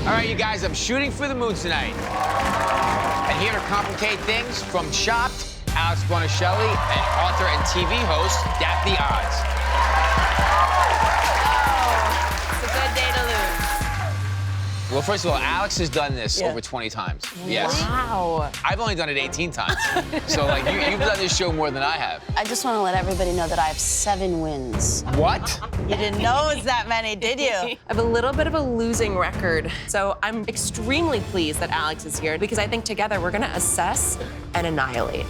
All right, you guys, I'm shooting for the moon tonight. And here to complicate things, from Chopped, Alex Guarnaschelli, and author and TV host, Daphne Oz. Oh, it's a good day to lose. Well, first of all, Alex has done this over 20 times. Yes. Wow. I've only done it 18 times. So, like, you've done this show more than I have. I just want to let everybody know that I have 7 wins. What? You didn't know it was that many, did you? I have a little bit of a losing record, so I'm extremely pleased that Alex is here because I think together we're gonna assess and annihilate.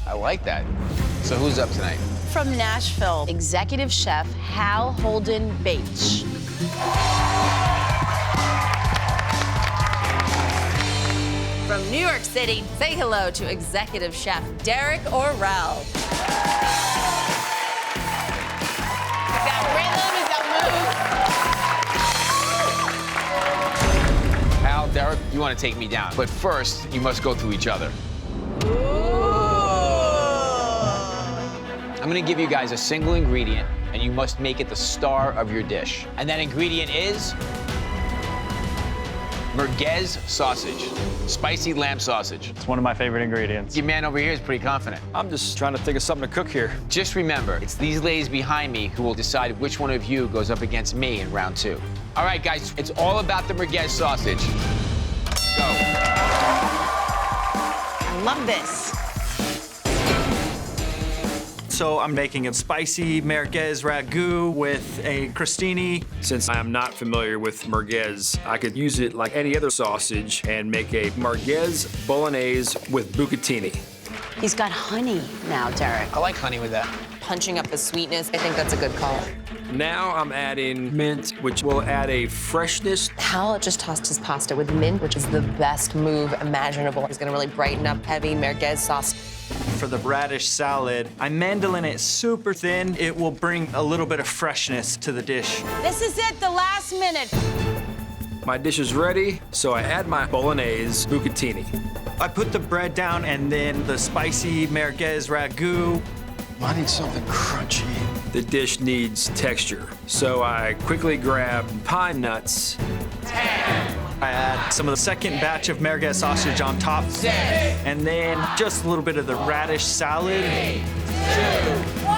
I like that. So who's up tonight? From Nashville, Executive Chef Hal Holden-Bache. From New York City, say hello to Executive Chef Derek Orrell. He's got rhythm, he's got moves. Hal, Derek, you want to take me down. But first, you must go through each other. I'm going to give you guys a single ingredient, and you must make it the star of your dish. And that ingredient is merguez sausage, spicy lamb sausage. It's one of my favorite ingredients. Your man over here is pretty confident. I'm just trying to think of something to cook here. Just remember, it's these ladies behind me who will decide which one of you goes up against me in round 2. All right, guys, it's all about the merguez sausage. Go. I love this. So I'm making a spicy merguez ragu with a crostini. Since I am not familiar with merguez, I could use it like any other sausage and make a merguez bolognese with bucatini. He's got honey now, Derek. I like honey with that. Punching up the sweetness, I think that's a good call. Now I'm adding mint, which will add a freshness. Hal just tossed his pasta with mint, which is the best move imaginable. He's gonna really brighten up heavy merguez sauce. For the radish salad, I mandolin it super thin. It will bring a little bit of freshness to the dish. This is it, the last minute. My dish is ready, so I add my bolognese bucatini. I put the bread down and then the spicy merguez ragu. I need something crunchy. The dish needs texture, so I quickly grab pine nuts. I add some of the second batch of merguez sausage on top. And then just a little bit of the radish salad. 3, 2, 1.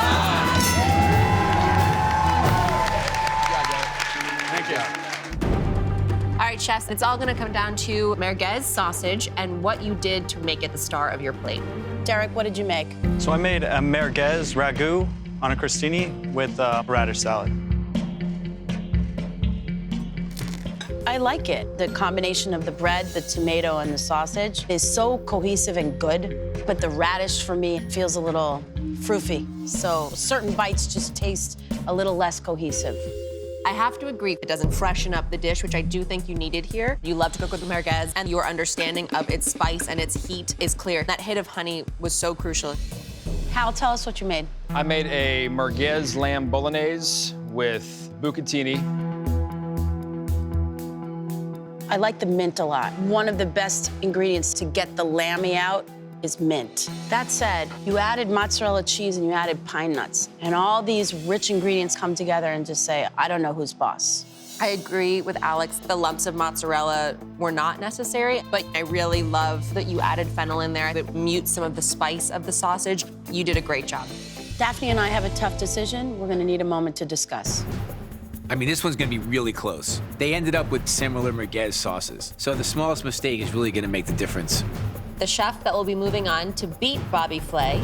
Thank you. All right, chefs, it's all gonna come down to merguez sausage and what you did to make it the star of your plate. Derek, what did you make? So I made a merguez ragu on a crostini with radish salad. I like it. The combination of the bread, the tomato, and the sausage is so cohesive and good, but the radish for me feels a little froofy. So certain bites just taste a little less cohesive. I have to agree, it doesn't freshen up the dish, which I do think you needed here. You love to cook with merguez, and your understanding of its spice and its heat is clear. That hit of honey was so crucial. Hal, tell us what you made. I made a merguez lamb bolognese with bucatini. I like the mint a lot. One of the best ingredients to get the lammy out is mint. That said, you added mozzarella cheese and you added pine nuts, and all these rich ingredients come together and just say, I don't know who's boss. I agree with Alex. The lumps of mozzarella were not necessary, but I really love that you added fennel in there that mutes some of the spice of the sausage. You did a great job. Daphne and I have a tough decision. We're gonna need a moment to discuss. I mean, this one's gonna be really close. They ended up with similar merguez sauces. So the smallest mistake is really gonna make the difference. The chef that will be moving on to Beat Bobby Flay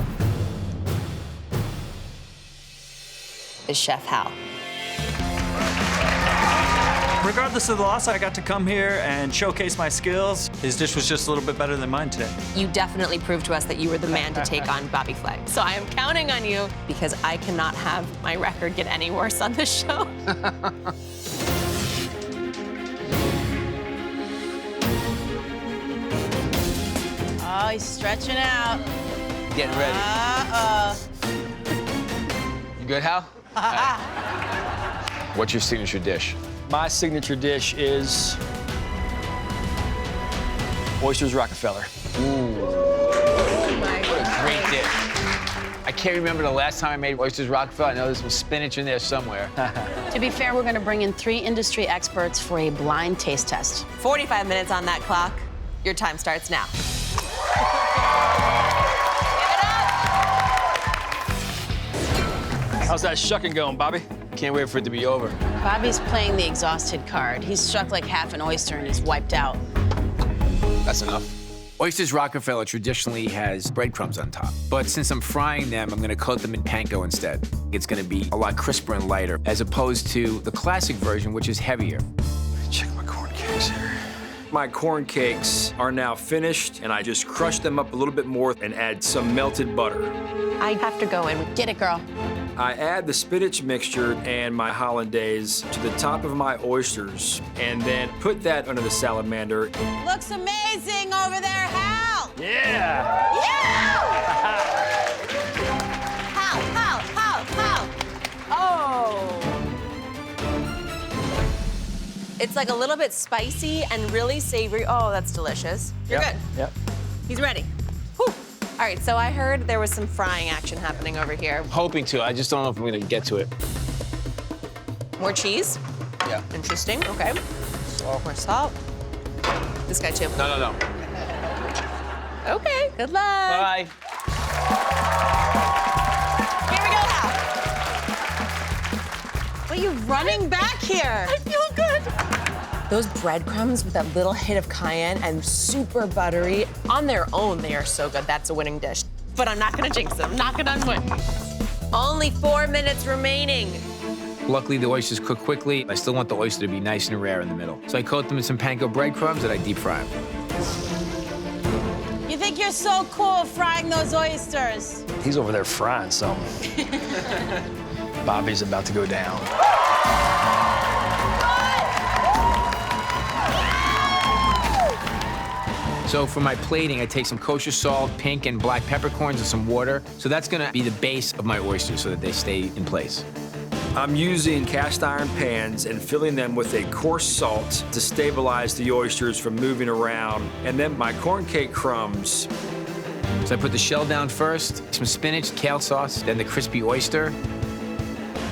is Chef Hal. Regardless of the loss, I got to come here and showcase my skills. His dish was just a little bit better than mine today. You definitely proved to us that you were the man to take on Bobby Flay. So I am counting on you because I cannot have my record get any worse on this show. Oh, he's stretching out. Getting ready. You good, Hal? All right. What's your signature dish? My signature dish is Oysters Rockefeller. Ooh. Oh my What a great dish. I can't remember the last time I made Oysters Rockefeller. I know there's some spinach in there somewhere. To be fair, we're gonna bring in 3 industry experts for a blind taste test. 45 minutes on that clock. Your time starts now. How's that shucking going, Bobby? Can't wait for it to be over. Bobby's playing the exhausted card. He's struck like half an oyster and he's wiped out. That's enough. Oysters Rockefeller traditionally has breadcrumbs on top, but since I'm frying them, I'm gonna coat them in panko instead. It's gonna be a lot crisper and lighter, as opposed to the classic version, which is heavier. Check my corn cakes here. My corn cakes are now finished, and I just crush them up a little bit more and add some melted butter. I have to go in. Get it, girl. I add the spinach mixture and my hollandaise to the top of my oysters, and then put that under the salamander. Looks amazing over there, Hal! Yeah! Yeah! Hal! Oh! It's like a little bit spicy and really savory. Oh, that's delicious. You're good. Yep. He's ready. Whew. All right, so I heard there was some frying action happening over here. Hoping to, I just don't know if I'm gonna get to it. More cheese. Yeah. Interesting, okay. More salt. This guy too. No. Okay, good luck. Bye. Here we go, Hal. What are you running back here? I feel good. Those breadcrumbs with that little hit of cayenne and super buttery, on their own, they are so good. That's a winning dish. But I'm not gonna jinx them. Knock it on wood. Only 4 minutes remaining. Luckily, the oysters cook quickly. I still want the oyster to be nice and rare in the middle. So I coat them in some panko breadcrumbs and I deep fry them. You think you're so cool frying those oysters? He's over there frying something. Bobby's about to go down. So for my plating, I take some kosher salt, pink and black peppercorns, and some water. So that's gonna be the base of my oysters so that they stay in place. I'm using cast iron pans and filling them with a coarse salt to stabilize the oysters from moving around, and then my corn cake crumbs. So I put the shell down first, some spinach, kale sauce, then the crispy oyster.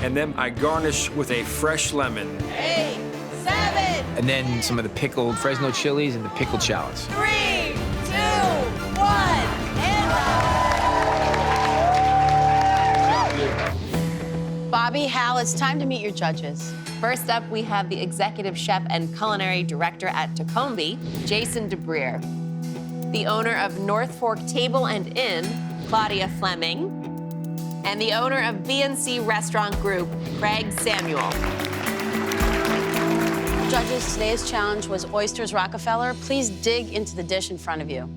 And then I garnish with a fresh lemon. 8, 7, And then some of the pickled Fresno chilies and the pickled shallots. 3, 2, 1, and Bobby, Hal, it's time to meet your judges. First up, we have the executive chef and culinary director at Tacombe, Jason DeBreer. The owner of North Fork Table and Inn, Claudia Fleming. And the owner of B&C Restaurant Group, Craig Samuel. Judges, today's challenge was Oysters Rockefeller. Please dig into the dish in front of you.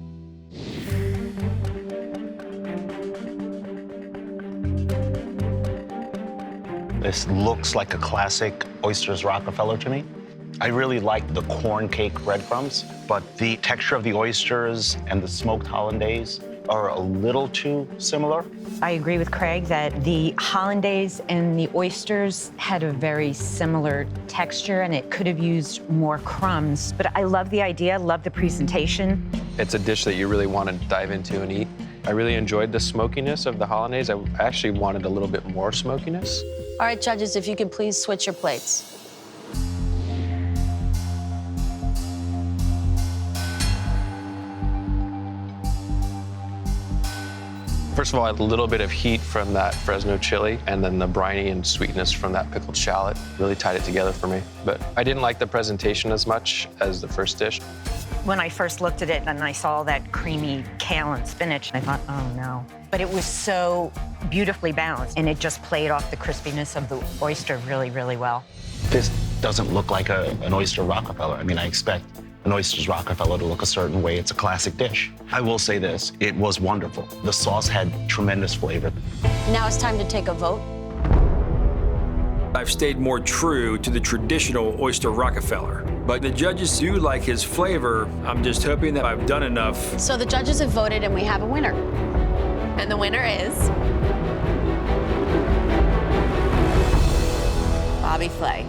This looks like a classic Oysters Rockefeller to me. I really like the corn cake breadcrumbs, but the texture of the oysters and the smoked hollandaise are a little too similar. I agree with Craig that the hollandaise and the oysters had a very similar texture and it could have used more crumbs. But I love the idea, love the presentation. It's a dish that you really want to dive into and eat. I really enjoyed the smokiness of the hollandaise. I actually wanted a little bit more smokiness. All right, judges, if you could please switch your plates. First of all, I had a little bit of heat from that Fresno chili, and then the briny and sweetness from that pickled shallot really tied it together for me. But I didn't like the presentation as much as the first dish. When I first looked at it and I saw that creamy kale and spinach, I thought, oh no. But it was so beautifully balanced and it just played off the crispiness of the oyster really, really well. This doesn't look like an Oyster Rockefeller. I mean, I expect an Oysters Rockefeller to look a certain way. It's a classic dish. I will say this, it was wonderful. The sauce had tremendous flavor. Now it's time to take a vote. I've stayed more true to the traditional Oyster Rockefeller, but the judges do like his flavor. I'm just hoping that I've done enough. So the judges have voted and we have a winner. And the winner is Bobby Flay.